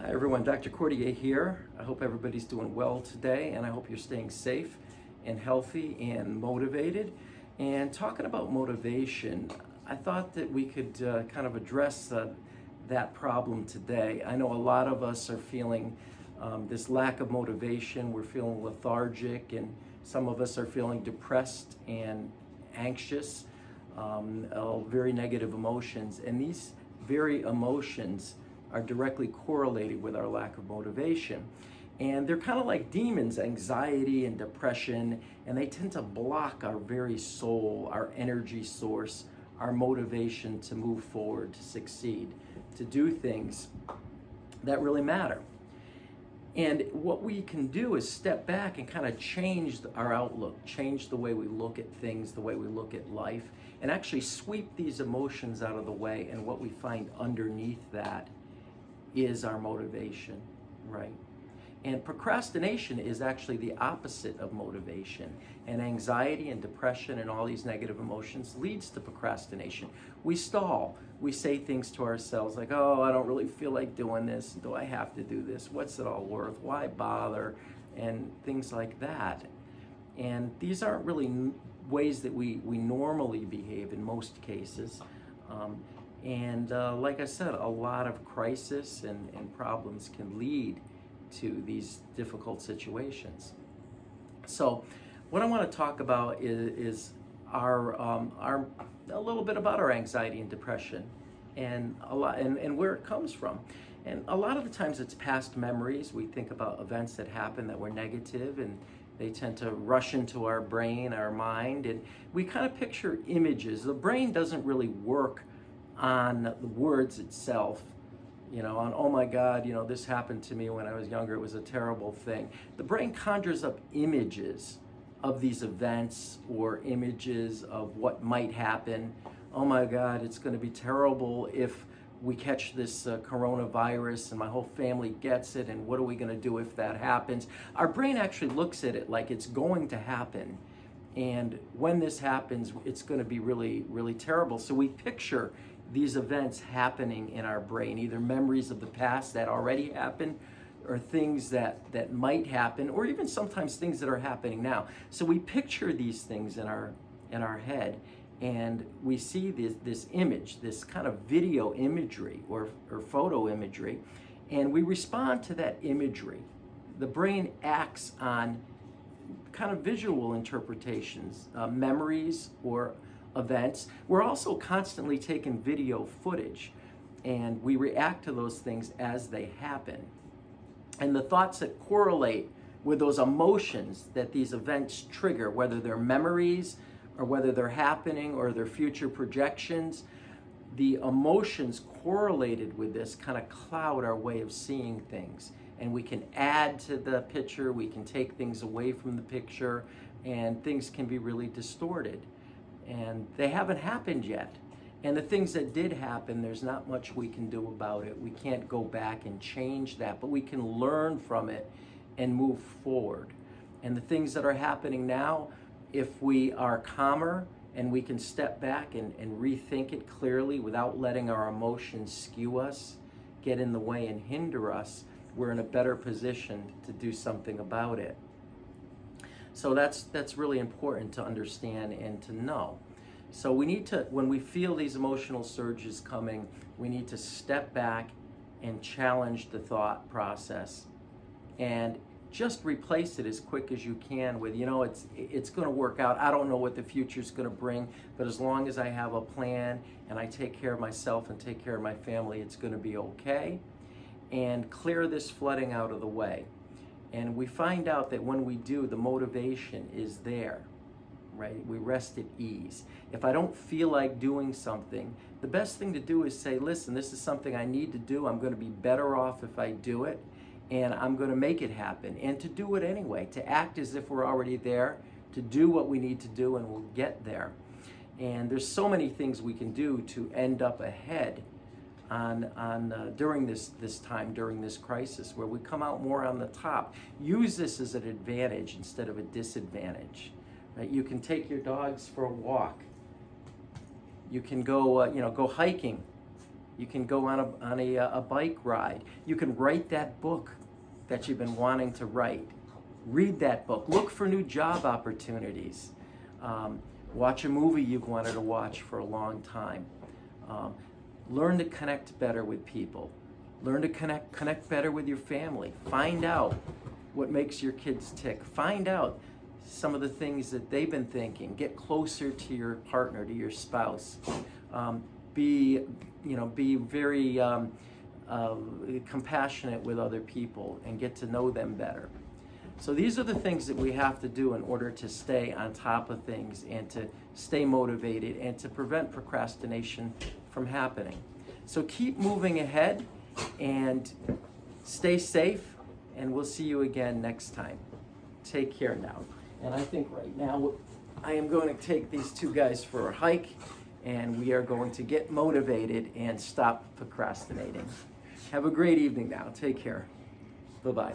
Hi everyone, Dr. Cordier here. I hope everybody's doing well today, and I hope you're staying safe and healthy and motivated. And talking about motivation, I thought that we could kind of address that problem today. I know a lot of us are feeling this lack of motivation. We're feeling lethargic, and some of us are feeling depressed and anxious, all very negative emotions. And these very emotions are directly correlated with our lack of motivation. And they're kind of like demons, anxiety and depression, and they tend to block our very soul, our energy source, our motivation to move forward, to succeed, to do things that really matter. And what we can do is step back and kind of change our outlook, change the way we look at things, the way we look at life, and actually sweep these emotions out of the way. And what we find underneath that is our motivation, right? And procrastination is actually the opposite of motivation. And anxiety and depression and all these negative emotions leads to procrastination. We stall. We say things to ourselves like, oh, I don't really feel like doing this. Do I have to do this? What's it all worth? Why bother? And things like that. And these aren't really ways that we normally behave in most cases. Like I said, a lot of crisis and problems can lead to these difficult situations. So what I want to talk about is our a little bit about our anxiety and depression and where it comes from. And a lot of the times it's past memories. We think about events that happened that were negative, and they tend to rush into our brain, our mind, and we kind of picture images. The brain doesn't really work on the words itself, on, oh my God, this happened to me when I was younger, it was a terrible thing. The brain conjures up images of these events or images of what might happen. Oh my God, it's going to be terrible if we catch this coronavirus and my whole family gets it, and what are we going to do if that happens? Our brain actually looks at it like it's going to happen. And when this happens, it's going to be really, really terrible. So we picture these events happening in our brain, either memories of the past that already happened, or things that might happen, or even sometimes things that are happening now. So we picture these things in our head, and we see this image, this kind of video imagery or photo imagery, and we respond to that imagery. The brain acts on kind of visual interpretations, memories or events. We're also constantly taking video footage, and we react to those things as they happen. And the thoughts that correlate with those emotions that these events trigger, whether they're memories or whether they're happening or they're future projections, the emotions correlated with this kind of cloud our way of seeing things. And we can add to the picture, we can take things away from the picture, and things can be really distorted. And they haven't happened yet. And the things that did happen, there's not much we can do about it. We can't go back and change that, but we can learn from it and move forward. And the things that are happening now, if we are calmer and we can step back and rethink it clearly without letting our emotions skew us, get in the way and hinder us, we're in a better position to do something about it. So that's really important to understand and to know. So we need to, when we feel these emotional surges coming, we need to step back and challenge the thought process and just replace it as quick as you can with, it's going to work out. I don't know what the future's going to bring, but as long as I have a plan and I take care of myself and take care of my family, it's going to be okay. And clear this flooding out of the way. And we find out that when we do, the motivation is there, right? We rest at ease. If I don't feel like doing something, the best thing to do is say, listen, this is something I need to do. I'm going to be better off if I do it, and I'm going to make it happen. And to do it anyway, to act as if we're already there, to do what we need to do, and we'll get there. And there's so many things we can do to end up ahead during this time, during this crisis, where we come out more on the top. Use this as an advantage instead of a disadvantage. Right? You can take your dogs for a walk. You can go hiking You can go on a bike ride. You can write that book that you've been wanting to write. Read that book. Look for new job opportunities. Watch a movie you've wanted to watch for a long time. Learn to connect better with people. Learn to connect better with your family. Find out what makes your kids tick. Find out some of the things that they've been thinking. Get closer to your partner, to your spouse. Be very compassionate with other people and get to know them better. So these are the things that we have to do in order to stay on top of things and to stay motivated and to prevent procrastination from happening. So keep moving ahead and stay safe, and we'll see you again next time. Take care now. And I think right now I am going to take these two guys for a hike, and we are going to get motivated and stop procrastinating. Have a great evening now. Take care. Bye-bye.